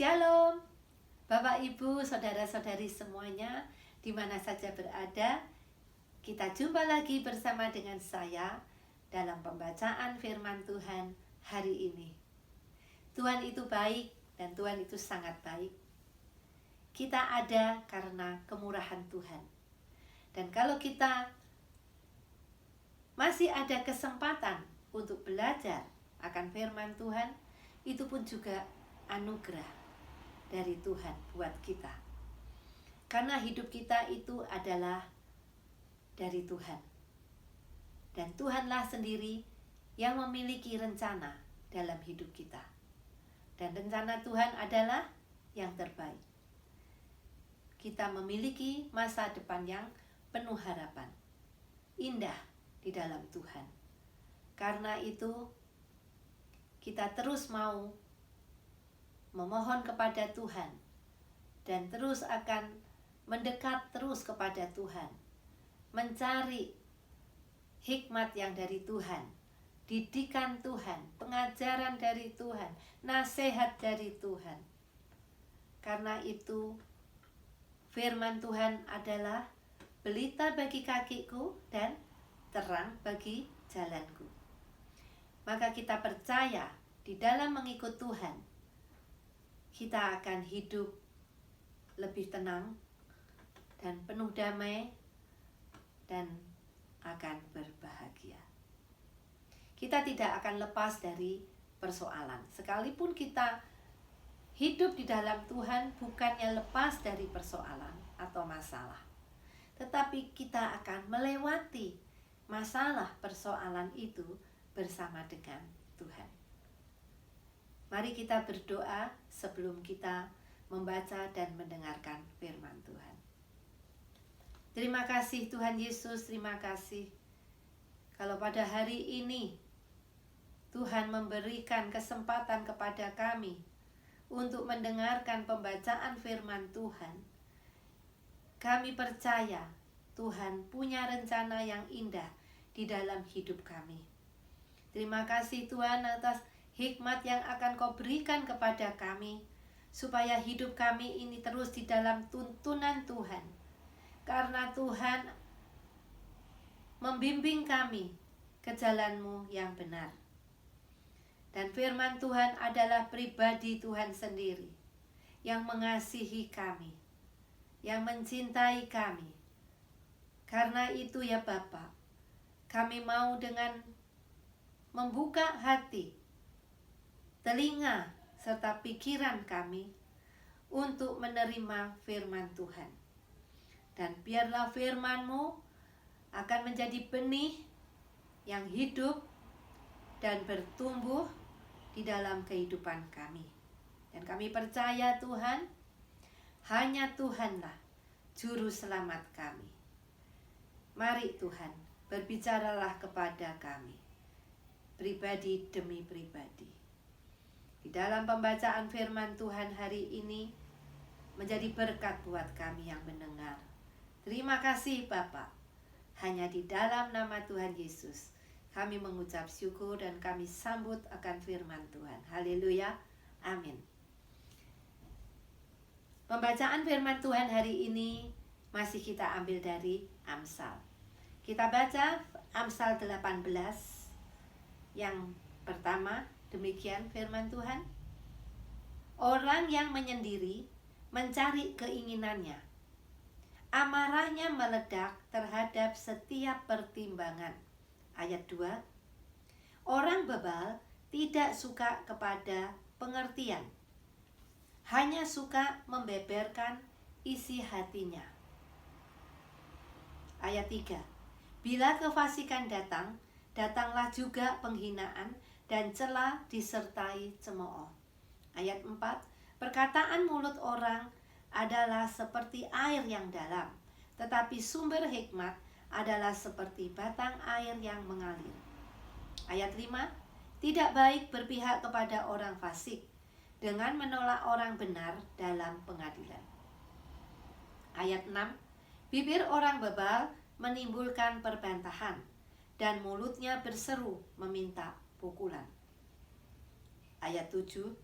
Shalom, Bapak, Ibu, Saudara-saudari semuanya, di mana saja berada. Kita jumpa lagi bersama dengan saya dalam pembacaan firman Tuhan hari ini. Tuhan itu baik dan Tuhan itu sangat baik. Kita ada karena kemurahan Tuhan. Dan kalau kita masih ada kesempatan untuk belajar akan firman Tuhan, itu pun juga anugerah dari Tuhan buat kita. Karena hidup kita itu adalah dari Tuhan. Dan Tuhanlah sendiri yang memiliki rencana dalam hidup kita. Dan rencana Tuhan adalah yang terbaik. Kita memiliki masa depan yang penuh harapan, indah di dalam Tuhan. Karena itu kita terus mau memohon kepada Tuhan dan terus akan mendekat terus kepada Tuhan, mencari hikmat yang dari Tuhan, didikan Tuhan, pengajaran dari Tuhan, nasihat dari Tuhan. Karena itu firman Tuhan adalah pelita bagi kakiku dan terang bagi jalanku. Maka kita percaya di dalam mengikut Tuhan, kita akan hidup lebih tenang dan penuh damai dan akan berbahagia. Kita tidak akan lepas dari persoalan. Sekalipun kita hidup di dalam Tuhan, bukannya lepas dari persoalan atau masalah, tetapi kita akan melewati masalah persoalan itu bersama dengan Tuhan. Mari kita berdoa sebelum kita membaca dan mendengarkan firman Tuhan. Terima kasih Tuhan Yesus, terima kasih. Kalau pada hari ini Tuhan memberikan kesempatan kepada kami untuk mendengarkan pembacaan firman Tuhan, kami percaya Tuhan punya rencana yang indah di dalam hidup kami. Terima kasih Tuhan atas hikmat yang akan Kau berikan kepada kami, supaya hidup kami ini terus di dalam tuntunan Tuhan. Karena Tuhan membimbing kami ke jalan-Mu yang benar. Dan firman Tuhan adalah pribadi Tuhan sendiri, yang mengasihi kami, yang mencintai kami. Karena itu ya Bapa, kami mau dengan membuka hati, telinga, serta pikiran kami untuk menerima firman Tuhan. Dan biarlah firman-Mu akan menjadi benih yang hidup dan bertumbuh di dalam kehidupan kami. Dan kami percaya Tuhan, hanya Tuhanlah juru selamat kami. Mari Tuhan, berbicaralah kepada kami, pribadi demi pribadi. Di dalam pembacaan firman Tuhan hari ini menjadi berkat buat kami yang mendengar. Terima kasih Bapa. Hanya di dalam nama Tuhan Yesus kami mengucap syukur dan kami sambut akan firman Tuhan. Haleluya. Amin. Pembacaan firman Tuhan hari ini masih kita ambil dari Amsal. Kita baca Amsal 18 yang pertama. Demikian firman Tuhan. Orang yang menyendiri mencari keinginannya. Amarahnya meledak terhadap setiap pertimbangan. Ayat 2. Orang bebal tidak suka kepada pengertian, hanya suka membeberkan isi hatinya. Ayat 3. Bila kefasikan datang, datanglah juga penghinaan dan cela disertai cemooh. Ayat 4. Perkataan mulut orang adalah seperti air yang dalam, tetapi sumber hikmat adalah seperti batang air yang mengalir. Ayat 5. Tidak baik berpihak kepada orang fasik dengan menolak orang benar dalam pengadilan. Ayat 6. Bibir orang bebal menimbulkan perbantahan, dan mulutnya berseru meminta pukulan. Ayat 7.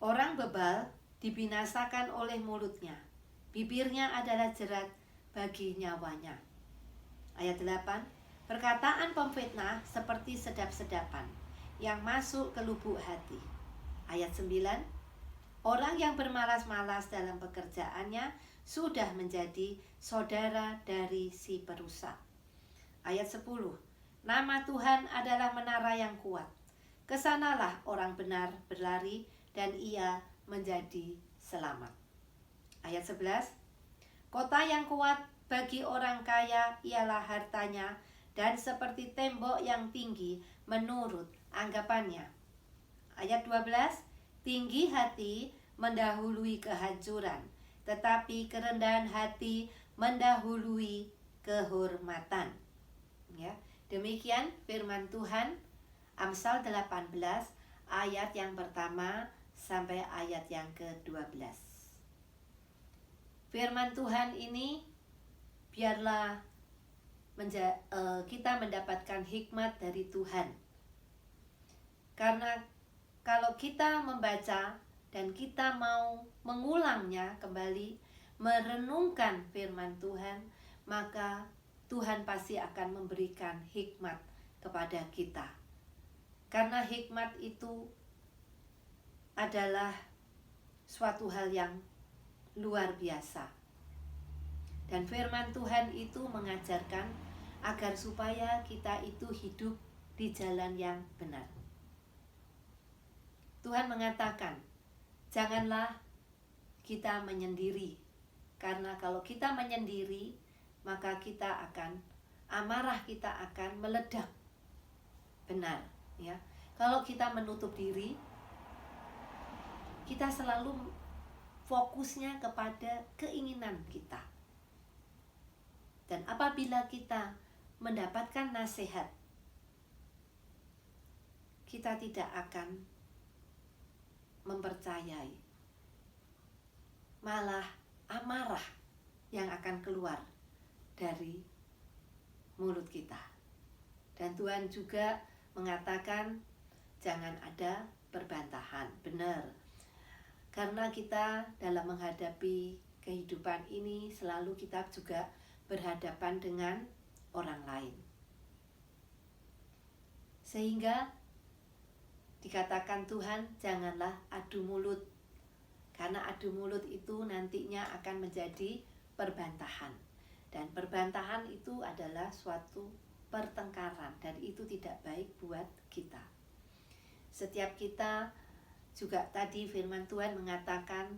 Orang bebal dibinasakan oleh mulutnya. Bibirnya adalah jerat bagi nyawanya. Ayat 8. Perkataan pemfitnah seperti sedap-sedapan yang masuk ke lubuk hati. Ayat 9. Orang yang bermalas-malas dalam pekerjaannya sudah menjadi saudara dari si perusak. Ayat 10. Nama Tuhan adalah menara yang kuat. Kesanalah orang benar berlari dan ia menjadi selamat. Ayat 11. Kota yang kuat bagi orang kaya ialah hartanya, dan seperti tembok yang tinggi menurut anggapannya. Ayat 12. Tinggi hati mendahului kehancuran, tetapi kerendahan hati mendahului kehormatan. Ya, demikian firman Tuhan. Amsal 18 ayat yang pertama sampai ayat yang ke-12. Firman Tuhan ini biarlah kita mendapatkan hikmat dari Tuhan. Karena kalau kita membaca dan kita mau mengulangnya kembali, merenungkan firman Tuhan, maka Tuhan pasti akan memberikan hikmat kepada kita. Karena hikmat itu adalah suatu hal yang luar biasa. Dan firman Tuhan itu mengajarkan agar supaya kita itu hidup di jalan yang benar. Tuhan mengatakan, janganlah kita menyendiri. Karena kalau kita menyendiri, maka amarah kita akan meledak. Benar, ya. Kalau kita menutup diri, kita selalu fokusnya kepada keinginan kita. Dan apabila kita mendapatkan nasihat, kita tidak akan mempercayai, malah amarah yang akan keluar dari mulut kita. Dan Tuhan juga mengatakan jangan ada perbantahan. Benar, karena kita dalam menghadapi kehidupan ini selalu kita juga berhadapan dengan orang lain, sehingga dikatakan Tuhan janganlah adu mulut, karena adu mulut itu nantinya akan menjadi perbantahan, dan perbantahan itu adalah suatu pertengkaran dan itu tidak baik buat kita. Setiap kita juga tadi firman Tuhan mengatakan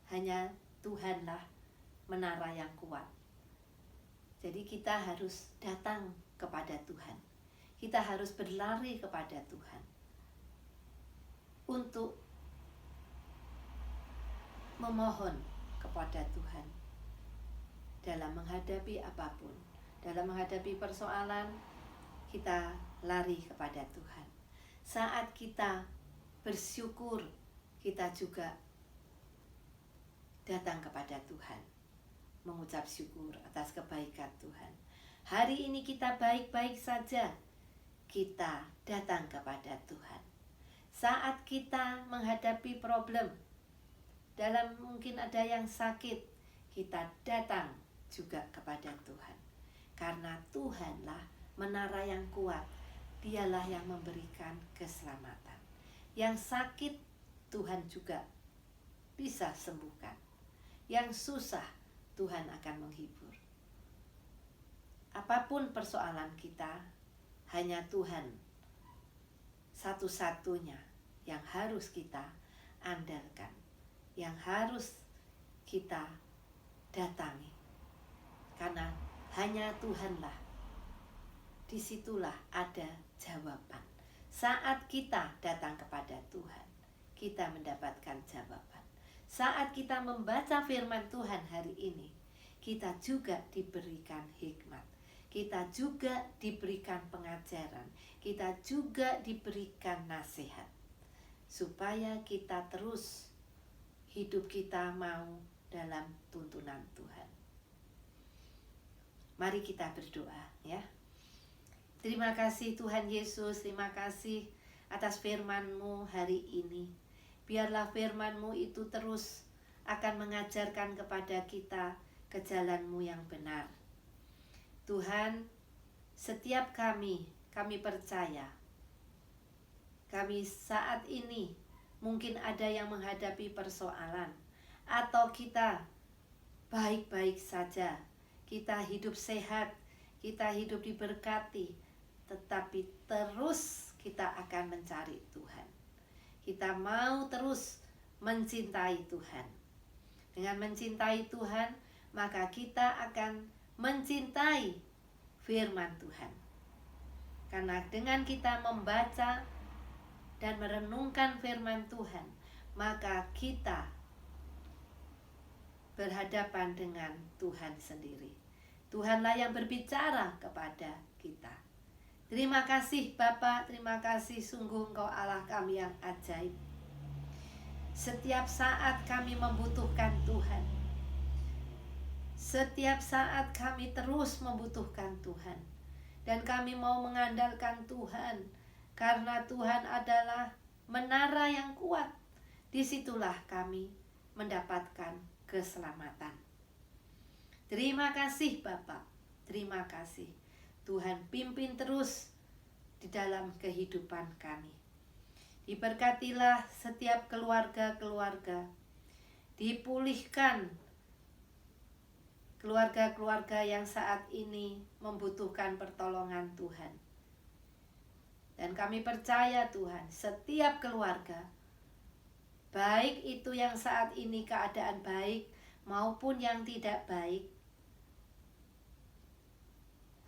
hanya Tuhanlah menara yang kuat. Jadi kita harus datang kepada Tuhan. Kita harus berlari kepada Tuhan untuk memohon kepada Tuhan dalam menghadapi apapun. Dalam menghadapi persoalan, kita lari kepada Tuhan. Saat kita bersyukur, kita juga datang kepada Tuhan, mengucap syukur atas kebaikan Tuhan. Hari ini kita baik-baik saja, kita datang kepada Tuhan. Saat kita menghadapi problem, dalam mungkin ada yang sakit, kita datang juga kepada Tuhan. Karena Tuhanlah menara yang kuat, Dialah yang memberikan keselamatan. Yang sakit Tuhan juga bisa sembuhkan. Yang susah Tuhan akan menghibur. Apapun persoalan kita, hanya Tuhan satu-satunya yang harus kita andalkan, yang harus kita datangi. Karena hanya Tuhanlah, disitulah ada jawaban. Saat kita datang kepada Tuhan, kita mendapatkan jawaban. Saat kita membaca firman Tuhan hari ini, kita juga diberikan hikmat. Kita juga diberikan pengajaran. Kita juga diberikan nasihat. Supaya kita terus hidup kita mau dalam tuntunan Tuhan. Mari kita berdoa, ya. Terima kasih Tuhan Yesus, terima kasih atas firman-Mu hari ini Biarlah firman-Mu itu terus akan mengajarkan kepada kita ke jalan-Mu yang benar. Tuhan, setiap kami percaya, kami saat ini mungkin ada yang menghadapi persoalan, atau kita baik-baik saja, kita hidup sehat, kita hidup diberkati, tetapi terus kita akan mencari Tuhan. Kita mau terus mencintai Tuhan. Dengan mencintai Tuhan, maka kita akan mencintai firman Tuhan. Karena dengan kita membaca dan merenungkan firman Tuhan, maka kita berhadapan dengan Tuhan sendiri. Tuhanlah yang berbicara kepada kita. Terima kasih Bapa, terima kasih, sungguh Engkau Allah kami yang ajaib. Setiap saat kami membutuhkan Tuhan. Setiap saat kami terus membutuhkan Tuhan. Dan kami mau mengandalkan Tuhan, karena Tuhan adalah menara yang kuat. Disitulah kami mendapatkan keselamatan. Terima kasih Bapa, terima kasih. Tuhan pimpin terus di dalam kehidupan kami. Diberkatilah setiap keluarga-keluarga. Dipulihkan keluarga-keluarga yang saat ini membutuhkan pertolongan Tuhan. Dan kami percaya Tuhan, setiap keluarga, baik itu yang saat ini keadaan baik maupun yang tidak baik,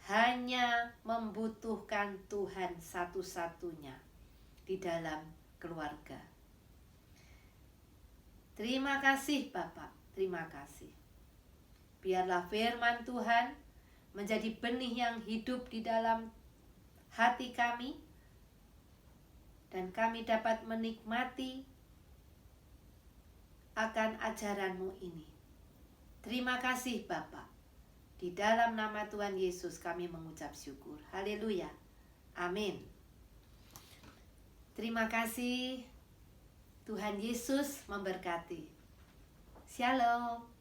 hanya membutuhkan Tuhan satu-satunya di dalam keluarga. Terima kasih Bapak, terima kasih. Biarlah firman Tuhan menjadi benih yang hidup di dalam hati kami, dan kami dapat menikmati akan ajaran-Mu ini. Terima kasih Bapak. Di dalam nama Tuhan Yesus kami mengucap syukur. Haleluya. Amin. Terima kasih. Tuhan Yesus memberkati. Shalom.